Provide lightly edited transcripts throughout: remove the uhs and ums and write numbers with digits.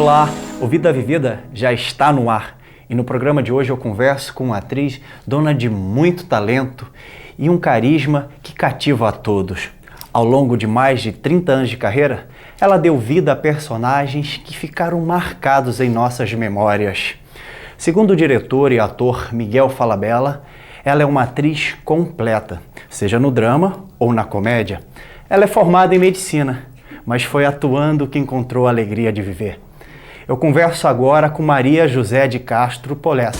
Olá, o Vida Vivida já está no ar e no programa de hoje eu converso com uma atriz dona de muito talento e um carisma que cativa a todos. Ao longo de mais de 30 anos de carreira, ela deu vida a personagens que ficaram marcados em nossas memórias. Segundo o diretor e ator Miguel Falabella, ela é uma atriz completa, seja no drama ou na comédia. Ela é formada em medicina, mas foi atuando que encontrou a alegria de viver. Eu converso agora com Maria José de Castro Polessa.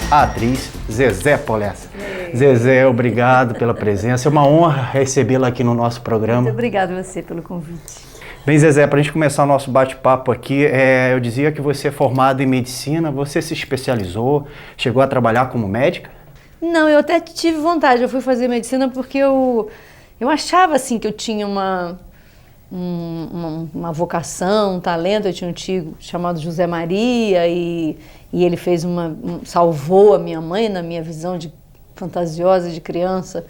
A atriz Zezé Polessa. Zezé, obrigado pela presença. É uma honra recebê-la aqui no nosso programa. Muito obrigada a você pelo convite. Bem, Zezé, para a gente começar o nosso bate-papo aqui, eu dizia que você é formada em medicina, você se especializou, chegou a trabalhar como médica? Não, eu até tive vontade, eu fui fazer medicina porque eu achava assim que eu tinha uma vocação, um talento. Eu tinha um tio chamado José Maria e ele fez salvou a minha mãe na minha visão de fantasiosa de criança,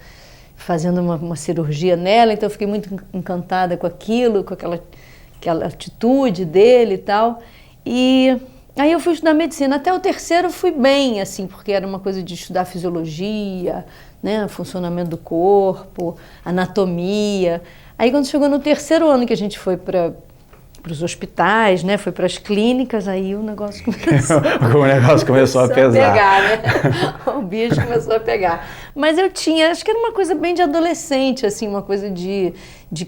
fazendo uma cirurgia nela, então eu fiquei muito encantada com aquilo, com aquela atitude dele e tal. E aí eu fui estudar medicina. Até o terceiro eu fui bem, assim, porque era uma coisa de estudar fisiologia, né, funcionamento do corpo, anatomia. Aí quando chegou no terceiro ano que a gente foi para os hospitais, né, foi para as clínicas, aí o negócio começou a pesar. Pegar, né? O bicho começou a pegar. Mas eu acho que era uma coisa bem de adolescente, assim, uma coisa de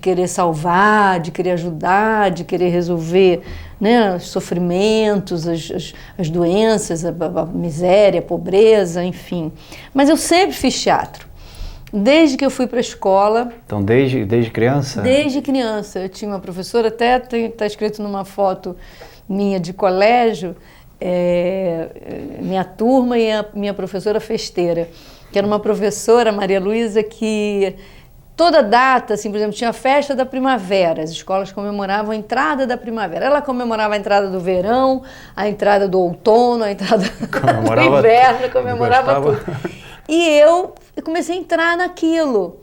querer salvar, de querer ajudar, de querer resolver, né, os sofrimentos, as doenças, a miséria, a pobreza, enfim. Mas eu sempre fiz teatro. Desde que eu fui para a escola. Então, desde criança? Desde criança. Eu tinha uma professora, até está escrito numa foto minha de colégio, minha turma e a minha professora festeira, que era uma professora, Maria Luísa, que toda data, assim, por exemplo, tinha a festa da primavera, as escolas comemoravam a entrada da primavera. Ela comemorava a entrada do verão, a entrada do outono, a entrada do inverno, comemorava tudo. E eu comecei a entrar naquilo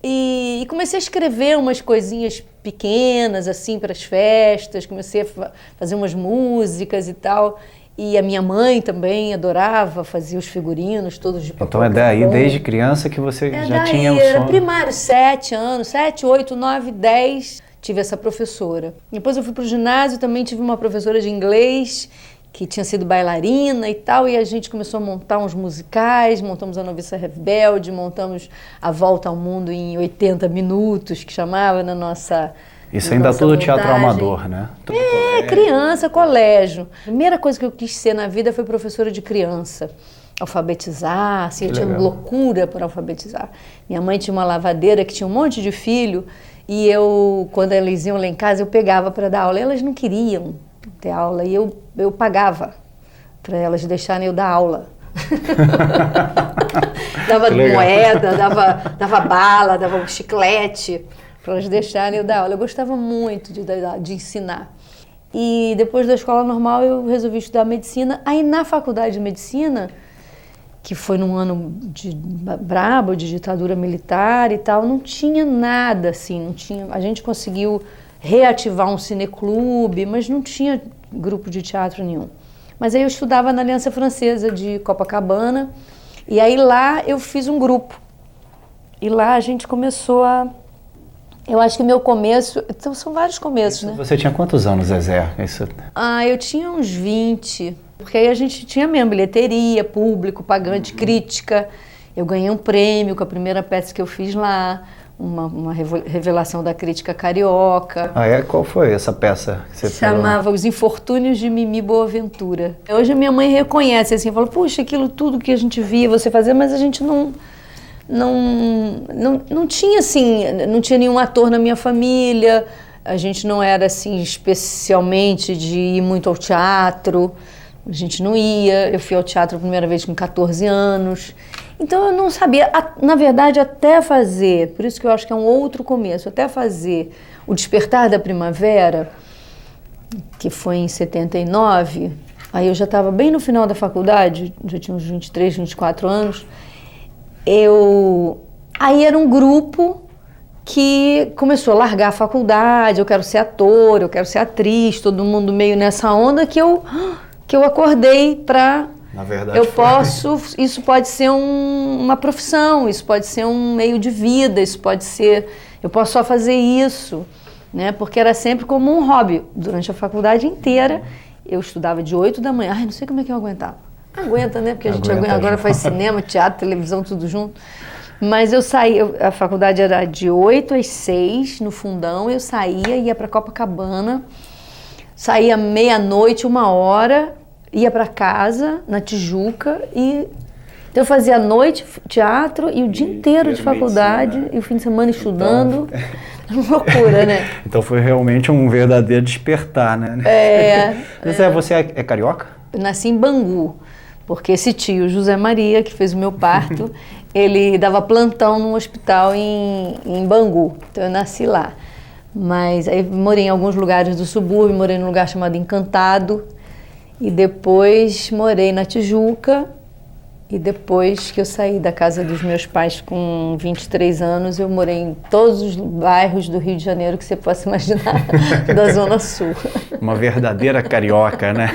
e comecei a escrever umas coisinhas pequenas, assim, para as festas, comecei a fazer umas músicas e tal. E a minha mãe também adorava, fazia os figurinos todos de papel. Então é daí, desde criança, que você já tinha o sonho? Era primário, 7 anos, 7, 8, 9, 10, tive essa professora. Depois eu fui para o ginásio, também tive uma professora de inglês, que tinha sido bailarina e tal, e a gente começou a montar uns musicais, montamos a Noviça Rebelde, montamos a Volta ao Mundo em 80 minutos, que chamava na nossa... Isso ainda tudo teatro amador, né? Criança, colégio. A primeira coisa que eu quis ser na vida foi professora de criança. Alfabetizar, assim, eu tinha loucura por alfabetizar. Minha mãe tinha uma lavadeira que tinha um monte de filho, e quando eles iam lá em casa, eu pegava para dar aula. Elas não queriam ter aula, e eu pagava para elas deixarem eu dar aula. Dava moeda, dava bala, dava um chiclete para elas deixarem eu dar aula. Eu gostava muito de ensinar. E depois da escola normal eu resolvi estudar medicina. Aí na faculdade de medicina, que foi num ano brabo, de ditadura militar e tal, não tinha nada assim, a gente conseguiu reativar um cineclube, mas não tinha grupo de teatro nenhum. Mas aí eu estudava na Aliança Francesa de Copacabana, e aí lá eu fiz um grupo. E lá a gente começou a... Eu acho que meu começo... Então são vários começos, né? Você tinha quantos anos, Zezé? Eu tinha uns 20, porque aí a gente tinha mesmo bilheteria, público, pagante, crítica. Eu ganhei um prêmio com a primeira peça que eu fiz lá, uma revelação da crítica carioca. Qual foi essa peça que você chamava Os Infortúnios de Mimi Boaventura. Hoje a minha mãe reconhece, assim, falou, puxa, aquilo tudo que a gente via você fazer, mas a gente não tinha, assim, não tinha nenhum ator na minha família, a gente não era, assim, especialmente de ir muito ao teatro, a gente não ia. Eu fui ao teatro a primeira vez com 14 anos, então eu não sabia, na verdade, até fazer, por isso que eu acho que é um outro começo, até fazer O Despertar da Primavera, que foi em 79, aí eu já estava bem no final da faculdade, já tinha uns 23, 24 anos, aí era um grupo que começou a largar a faculdade, eu quero ser ator, eu quero ser atriz, todo mundo meio nessa onda que eu acordei para... Na verdade, isso pode ser uma profissão, isso pode ser um meio de vida, isso pode ser, eu posso só fazer isso, né? Porque era sempre como um hobby. Durante a faculdade inteira, eu estudava de 8 da manhã, não sei como é que eu aguentava. Aguenta, né? Porque a gente agora faz cinema, teatro, televisão, tudo junto. Mas eu saía, a faculdade era de 8 às 6, no fundão, eu saía, ia para Copacabana, saía meia-noite, 1h, ia para casa, na Tijuca, e então eu fazia a noite teatro e o dia inteiro de faculdade, medicina, e o fim de semana estudando. Então, loucura, né? Então foi realmente um verdadeiro despertar, né? Você é carioca? Eu nasci em Bangu, porque esse tio, José Maria, que fez o meu parto, ele dava plantão num hospital em Bangu, então eu nasci lá. Mas aí morei em alguns lugares do subúrbio, morei num lugar chamado Encantado, e depois morei na Tijuca, e depois que eu saí da casa dos meus pais com 23 anos, eu morei em todos os bairros do Rio de Janeiro que você possa imaginar, da Zona Sul. Uma verdadeira carioca, né?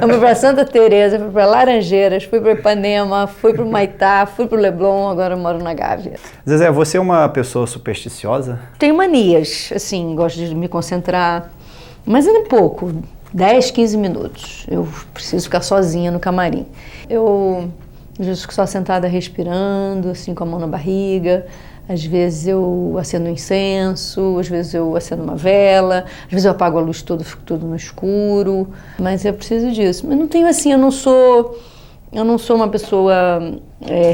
Eu fui para Santa Teresa, fui para Laranjeiras, fui para Ipanema, fui para o Maitá, fui para o Leblon, agora eu moro na Gávea. Zezé, você é uma pessoa supersticiosa? Tenho manias, assim, gosto de me concentrar, mas ainda pouco. 10, 15 minutos. Eu preciso ficar sozinha no camarim. Eu fico só sentada respirando, assim, com a mão na barriga. Às vezes eu acendo um incenso, às vezes eu acendo uma vela, às vezes eu apago a luz toda, fico tudo no escuro. Mas eu preciso disso. Mas não tenho assim, eu não sou uma pessoa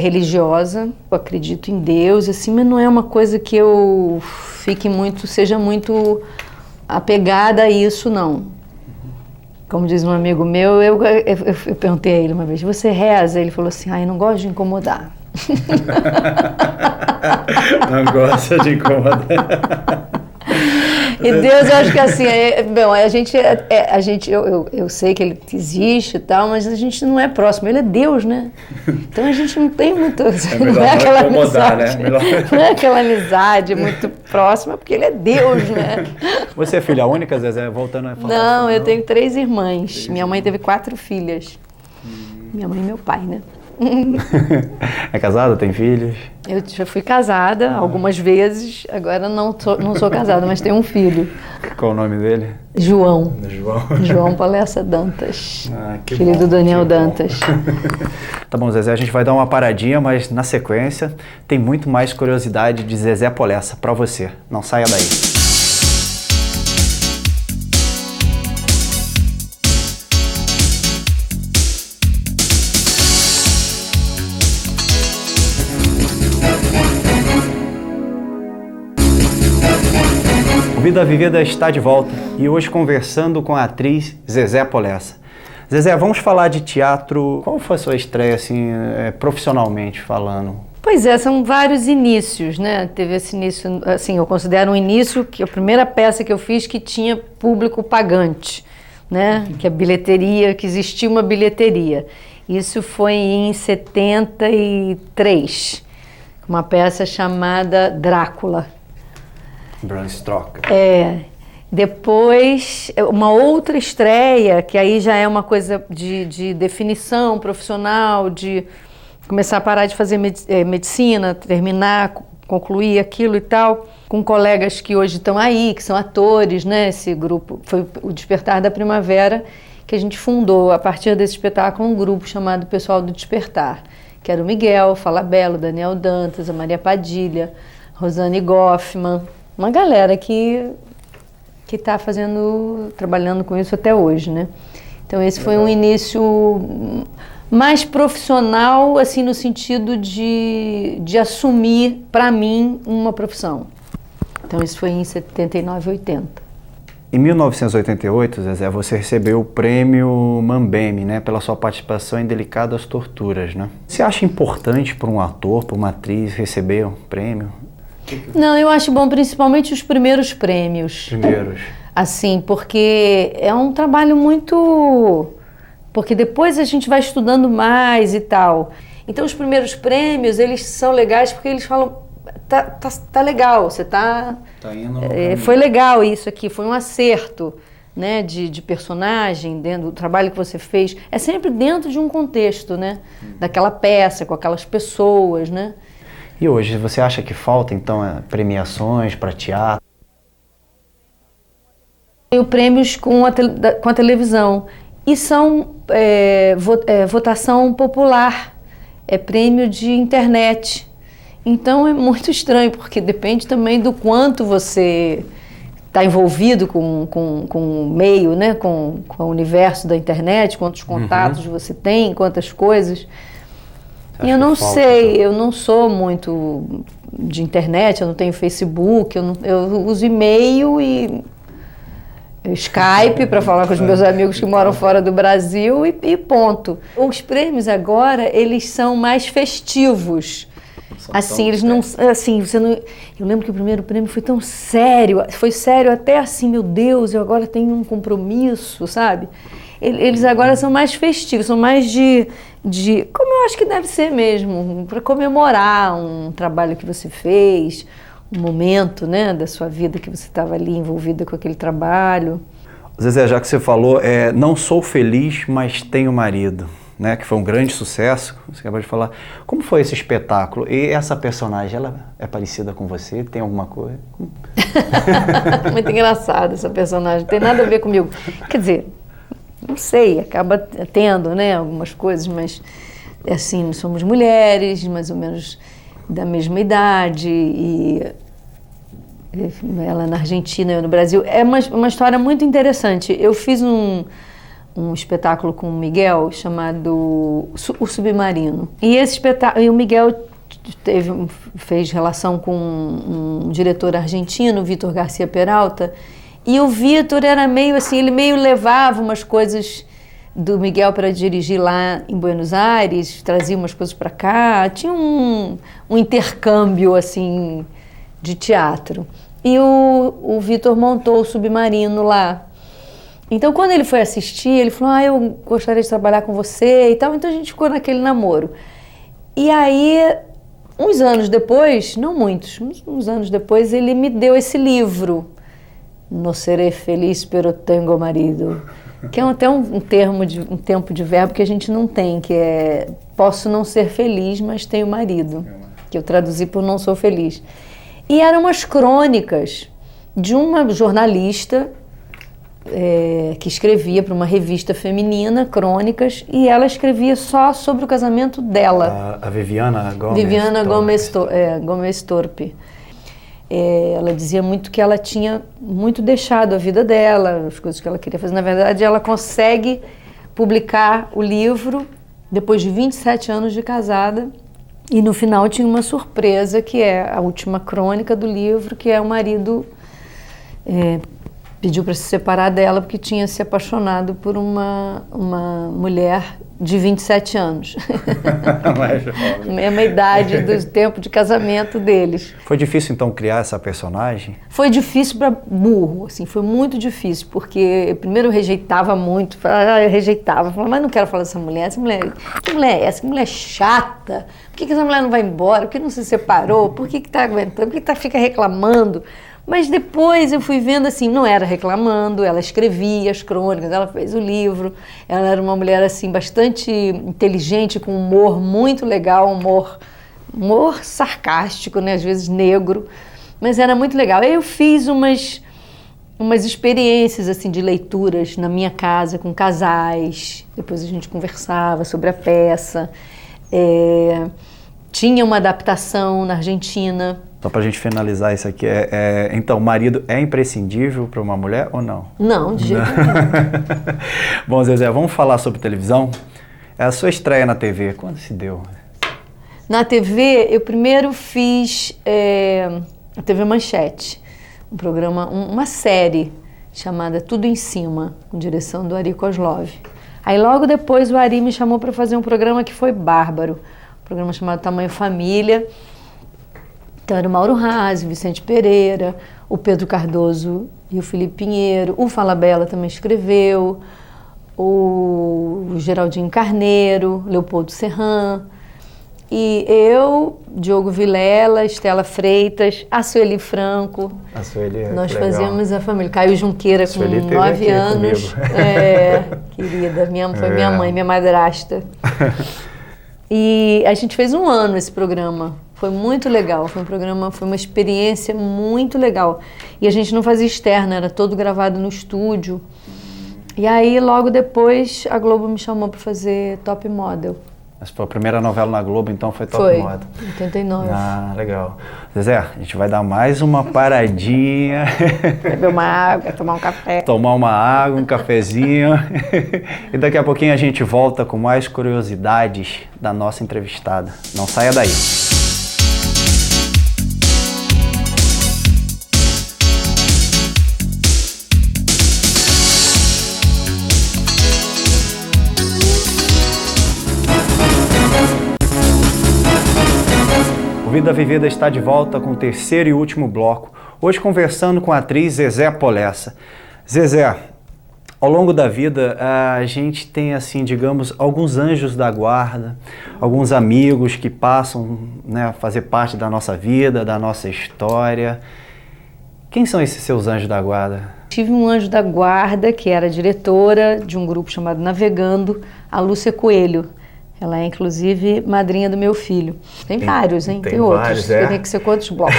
religiosa. Eu acredito em Deus, assim, mas não é uma coisa que eu seja muito apegada a isso, não. Como diz um amigo meu, eu perguntei a ele uma vez, você reza? Ele falou assim, eu não gosto de incomodar. Não gosta de incomodar. E Deus, eu acho que assim, eu sei que ele existe e tal, mas a gente não é próximo, ele é Deus, né? Então a gente não tem muito, não é aquela amizade, né? Não é aquela amizade muito próxima, porque ele é Deus, né? Você é filha única, Zezé? Voltando a falar. Não, eu tenho 3 irmãs. Minha mãe teve 4 filhas. Minha mãe e meu pai, né? É casada? Tem filhos? Eu já fui casada algumas vezes, agora não sou casada, mas tenho um filho. Qual o nome dele? João. João Palessa Dantas, filho do Daniel Dantas. Tá bom, Zezé, a gente vai dar uma paradinha, mas na sequência tem muito mais curiosidade de Zezé Polessa pra você. Não saia daí. Vida Vivida está de volta e hoje conversando com a atriz Zezé Polessa. Zezé, vamos falar de teatro. Qual foi a sua estreia, assim, profissionalmente falando? Pois é, são vários inícios, né? Teve esse início, assim, eu considero um início que a primeira peça que eu fiz que tinha público pagante, né? Que a bilheteria, que existia uma bilheteria. Isso foi em 73, uma peça chamada Drácula. Bram Stoker. Depois, uma outra estreia, que aí já é uma coisa de definição profissional, de começar a parar de fazer medicina, terminar, concluir aquilo e tal, com colegas que hoje estão aí, que são atores, né? Esse grupo foi o Despertar da Primavera, que a gente fundou, a partir desse espetáculo, um grupo chamado Pessoal do Despertar, que era o Miguel Falabella, o Daniel Dantas, a Maria Padilha, Rosane Goffman, uma galera que está trabalhando com isso até hoje, né? Então esse foi um início mais profissional, assim, no sentido de assumir, para mim, uma profissão. Então isso foi em 79, 80. Em 1988, Zezé, você recebeu o prêmio Mambembe, né, pela sua participação em Delicadas Torturas, né? Você acha importante para um ator, para uma atriz receber um prêmio? Não, eu acho bom principalmente os primeiros prêmios. Assim, porque é um trabalho muito... Porque depois a gente vai estudando mais e tal. Então os primeiros prêmios, eles são legais porque eles falam... tá legal, você tá indo no foi legal isso aqui, foi um acerto, né, de personagem, dentro do trabalho que você fez, é sempre dentro de um contexto, né, daquela peça, com aquelas pessoas, né. E hoje, você acha que falta, então, premiações para teatro? Tenho prêmios com a televisão, e são votação popular, é prêmio de internet, então é muito estranho, porque depende também do quanto você está envolvido com o meio, né? com o universo da internet, quantos contatos você tem, quantas coisas. E eu não sei, eu não sou muito de internet, eu não tenho Facebook, eu uso e-mail e Skype para falar com os meus amigos que moram fora do Brasil e ponto. Os prêmios agora, eles são mais festivos. Assim, eles não, assim, você não, eu lembro que o primeiro prêmio foi tão sério, foi sério até assim, meu Deus, eu agora tenho um compromisso, sabe? Eles agora são mais festivos, são mais de como eu acho que deve ser mesmo, para comemorar um trabalho que você fez, um momento, né, da sua vida que você estava ali envolvida com aquele trabalho. Zezé, já que você falou, não sou feliz, mas tenho marido, né, que foi um grande sucesso, você acabou de falar. Como foi esse espetáculo? E essa personagem, ela é parecida com você? Tem alguma coisa? Muito engraçada essa personagem, não tem nada a ver comigo. Quer dizer, não sei, acaba tendo, né, algumas coisas, mas assim, somos mulheres, mais ou menos da mesma idade, e ela na Argentina, eu no Brasil. É uma história muito interessante. Eu fiz um espetáculo com o Miguel chamado O Submarino. E esse espetáculo, o Miguel fez relação com um diretor argentino, Vítor García Peralta, e o Vítor era meio assim, ele meio levava umas coisas do Miguel para dirigir lá em Buenos Aires, trazia umas coisas para cá, tinha um intercâmbio assim de teatro. E o Vítor montou o Submarino lá. Então, quando ele foi assistir, ele falou, eu gostaria de trabalhar com você e tal. Então, a gente ficou naquele namoro. E aí, uns anos depois, não muitos, uns anos depois, ele me deu esse livro, No seré feliz, pero tengo marido, que é até um tempo de verbo que a gente não tem, que é posso não ser feliz, mas tenho marido, que eu traduzi por não sou feliz. E eram umas crônicas de uma jornalista que escrevia para uma revista feminina, crônicas, e ela escrevia só sobre o casamento dela. A Viviana Gomes. Viviana Gomes Torpe. Ela dizia muito que ela tinha muito deixado a vida dela, as coisas que ela queria fazer. Na verdade, ela consegue publicar o livro depois de 27 anos de casada, e no final tinha uma surpresa, que é a última crônica do livro, que é o marido pediu para se separar dela porque tinha se apaixonado por uma mulher de 27 anos. Mesma idade do tempo de casamento deles. Foi difícil, então, criar essa personagem? Foi difícil para burro, assim, foi muito difícil, porque primeiro eu rejeitava muito, eu rejeitava, falava, mas não quero falar dessa mulher, que mulher é essa? Que mulher chata, por que essa mulher não vai embora, por que não se separou, por que está aguentando, por que fica reclamando? Mas depois eu fui vendo assim, não era reclamando, ela escrevia as crônicas, ela fez o livro, ela era uma mulher assim bastante inteligente, com humor muito legal, humor sarcástico, né, às vezes negro, mas era muito legal. Aí eu fiz umas experiências assim de leituras na minha casa com casais, depois a gente conversava sobre a peça, tinha uma adaptação na Argentina. Só para a gente finalizar isso aqui, então, o marido é imprescindível para uma mulher ou não? Não, de jeito nenhum. Bom, Zezé, vamos falar sobre televisão? A sua estreia na TV, quando se deu? Na TV, eu primeiro fiz a TV Manchete, um programa, uma série chamada Tudo em Cima, com direção do Ari Kozlov. Aí logo depois o Ari me chamou para fazer um programa que foi bárbaro, um programa chamado Tamanho Família. Então era o Mauro Razzi, o Vicente Pereira, o Pedro Cardoso e o Felipe Pinheiro, o Falabella também escreveu, o Geraldinho Carneiro, Leopoldo Serran, E eu, Diogo Vilela, Estela Freitas, a Sueli Franco. A Sueli, nós legal. Fazíamos a família. Caio Junqueira, com 9 anos. Querida, foi minha mãe, minha madrasta. E a gente fez 1 ano esse programa. Foi muito legal. Foi uma experiência muito legal. E a gente não fazia externa, era todo gravado no estúdio. E aí, logo depois, a Globo me chamou para fazer Top Model. Essa foi a primeira novela na Globo, então foi Top Model. Foi, 89. Ah, legal. Zezé, a gente vai dar mais uma paradinha. Beber uma água, tomar um café. Tomar uma água, um cafezinho. E daqui a pouquinho a gente volta com mais curiosidades da nossa entrevistada. Não saia daí. Vida Vivida está de volta com o terceiro e último bloco, hoje conversando com a atriz Zezé Polessa. Zezé, ao longo da vida a gente tem, assim, digamos, alguns anjos da guarda, alguns amigos que passam, né, a fazer parte da nossa vida, da nossa história. Quem são esses seus anjos da guarda? Tive um anjo da guarda que era diretora de um grupo chamado Navegando, a Lúcia Coelho. Ela é, inclusive, madrinha do meu filho. Tem vários, hein? Tem outros. Tem que ser quantos blocos?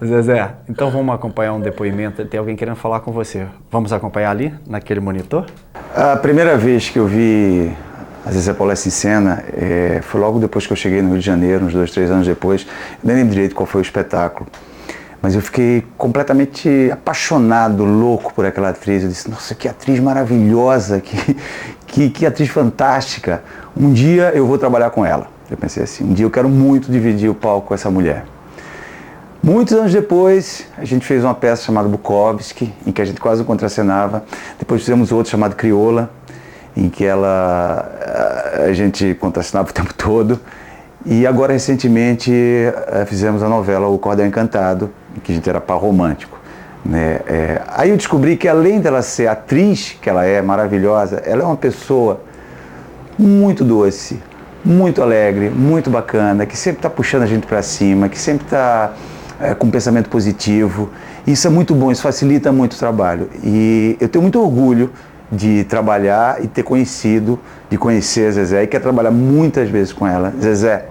Zezé, então vamos acompanhar um depoimento. Tem alguém querendo falar com você. Vamos acompanhar ali, naquele monitor? A primeira vez que eu vi a Zezé Polessa em cena foi logo depois que eu cheguei no Rio de Janeiro, uns 2, 3 anos depois. Eu nem lembro direito qual foi o espetáculo. Mas eu fiquei completamente apaixonado, louco por aquela atriz. Eu disse, nossa, que atriz maravilhosa, que atriz fantástica. Um dia eu vou trabalhar com ela. Eu pensei assim, um dia eu quero muito dividir o palco com essa mulher. Muitos anos depois, a gente fez uma peça chamada Bukowski, em que a gente quase contracenava. Depois fizemos outra chamada Crioula, em que a gente contracenava o tempo todo. E agora, recentemente, fizemos a novela O Cordel Encantado, em que a gente era par romântico. Né? Aí eu descobri que, além dela ser atriz, que ela é maravilhosa, ela é uma pessoa muito doce, muito alegre, muito bacana, que sempre está puxando a gente para cima, que sempre está com um pensamento positivo. Isso é muito bom, isso facilita muito o trabalho. E eu tenho muito orgulho de trabalhar e ter conhecido, de conhecer a Zezé, e quero trabalhar muitas vezes com ela. Zezé,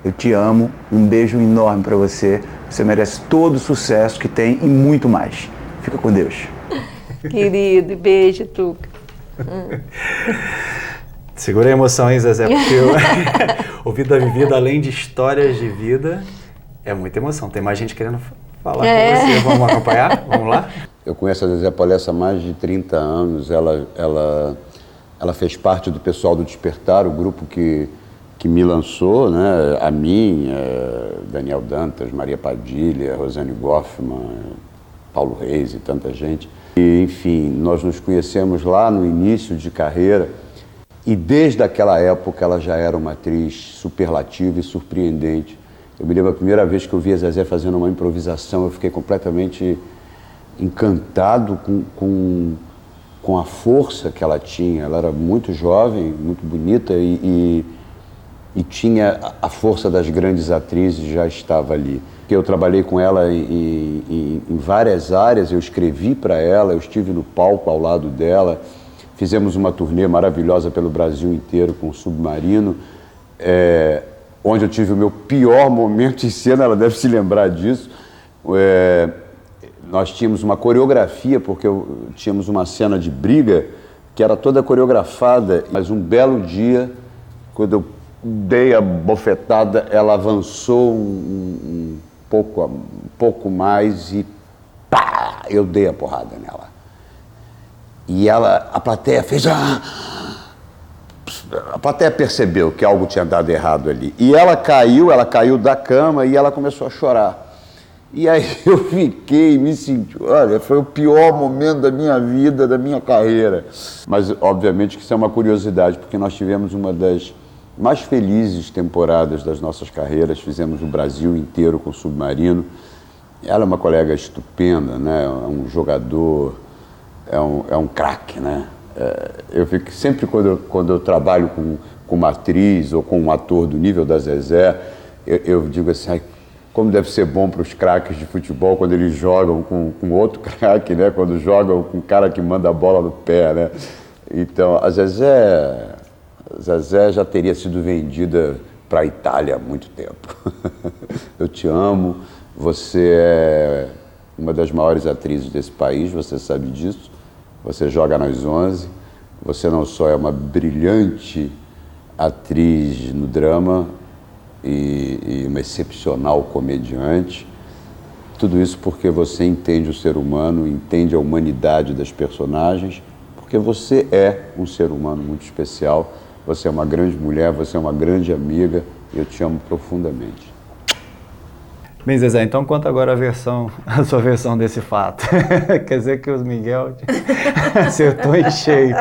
eu te amo, um beijo enorme para você, você merece todo o sucesso que tem e muito mais. Fica com Deus. Querido, beijo, Tuca. Segura a emoção, hein, Zezé, porque o Vida Vivida, além de histórias de vida, é muita emoção. Tem mais gente querendo falar com você. Vamos acompanhar? Vamos lá? Eu conheço a Zezé Polessa há mais de 30 anos. Ela fez parte do pessoal do Despertar, o grupo que me lançou, né? A mim, Daniel Dantas, Maria Padilha, Rosane Goffman, Paulo Reis e tanta gente. E, enfim, nós nos conhecemos lá no início de carreira e desde aquela época ela já era uma atriz superlativa e surpreendente. Eu me lembro a primeira vez que eu vi a Zezé fazendo uma improvisação, eu fiquei completamente encantado com a força que ela tinha. Ela era muito jovem, muito bonita e tinha a força das grandes atrizes, já estava ali. Eu trabalhei com ela em várias áreas, eu escrevi para ela, eu estive no palco ao lado dela, fizemos uma turnê maravilhosa pelo Brasil inteiro com o Submarino, onde eu tive o meu pior momento em cena, ela deve se lembrar disso. Nós tínhamos uma coreografia, porque tínhamos uma cena de briga que era toda coreografada, mas um belo dia, quando eu dei a bofetada, ela avançou um pouco mais e pá, eu dei a porrada nela. E a plateia fez... A plateia percebeu que algo tinha dado errado ali. E ela caiu da cama e ela começou a chorar. E aí eu fiquei, me senti, olha, foi o pior momento da minha vida, da minha carreira. Mas, obviamente, que isso é uma curiosidade, porque nós tivemos uma das mais felizes temporadas das nossas carreiras, fizemos o Brasil inteiro com o Submarino. Ela é uma colega estupenda, né? É um jogador, é um craque, né? Eu fico sempre, quando eu trabalho com uma atriz ou com um ator do nível da Zezé, eu digo assim, ai, como deve ser bom para os craques de futebol quando eles jogam com outro craque, né? Quando jogam com o cara que manda a bola no pé, né? Então, a Zezé já teria sido vendida para a Itália há muito tempo. Eu te amo, você é uma das maiores atrizes desse país, você sabe disso. Você joga nas 11, você não só é uma brilhante atriz no drama e uma excepcional comediante, tudo isso porque você entende o ser humano, entende a humanidade das personagens, porque você é um ser humano muito especial, você é uma grande mulher, você é uma grande amiga, e eu te amo profundamente. Bem, Zezé, então conta agora a sua versão desse fato. Quer dizer que o Miguel acertou em cheio.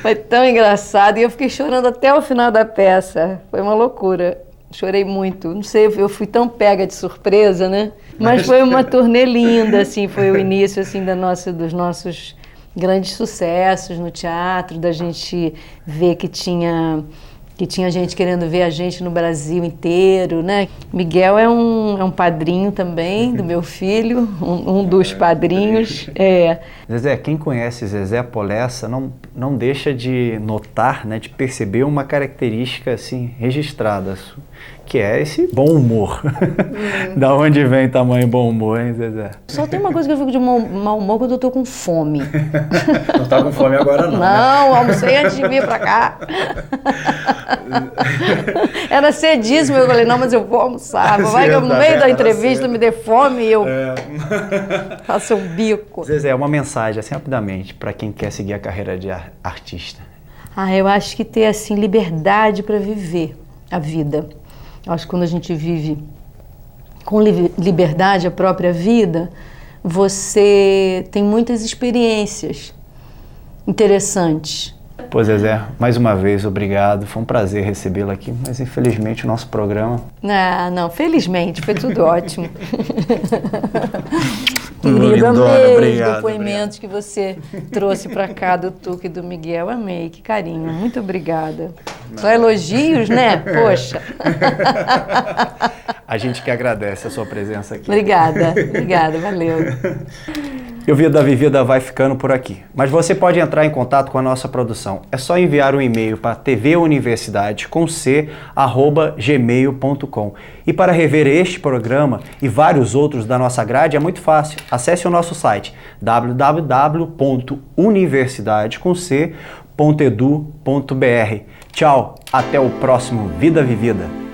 Foi tão engraçado e eu fiquei chorando até o final da peça. Foi uma loucura. Chorei muito. Não sei, eu fui tão pega de surpresa, né? Mas foi uma turnê linda, assim, foi o início assim dos nossos grandes sucessos no teatro, da gente ver que tinha gente querendo ver a gente no Brasil inteiro, né? Miguel é um padrinho também do meu filho, um dos padrinhos. Zezé, quem conhece Zezé Polessa não deixa de notar, né, de perceber uma característica assim registrada, que é esse bom humor. Da onde vem tamanho bom humor, hein, Zezé? Só tem uma coisa que eu fico de mau humor quando eu tô com fome. Não tá com fome agora não. Não, almocei antes de vir pra cá. Era cedíssimo, eu falei, não, mas eu vou almoçar. Vai que no meio da entrevista me dê fome e eu faço um bico. Zezé, uma mensagem, assim, rapidamente, para quem quer seguir a carreira de artista. Eu acho que ter, assim, liberdade para viver a vida. Eu acho que quando a gente vive com liberdade a própria vida, você tem muitas experiências interessantes. Pô, Zezé, mais uma vez, obrigado. Foi um prazer recebê-lo aqui, mas infelizmente o nosso programa... Não, felizmente, foi tudo ótimo. Querido, amei obrigado, os depoimentos que você trouxe para cá do Tuca e do Miguel. Amei, que carinho. Muito obrigada. Só elogios, né? Poxa. A gente que agradece a sua presença aqui. Obrigada, valeu. E o Vida Vivida vai ficando por aqui. Mas você pode entrar em contato com a nossa produção. É só enviar um e-mail para tvuniversidade@gmail.com. E para rever este programa e vários outros da nossa grade é muito fácil. Acesse o nosso site www.universidade.edu.br. Tchau, até o próximo Vida Vivida.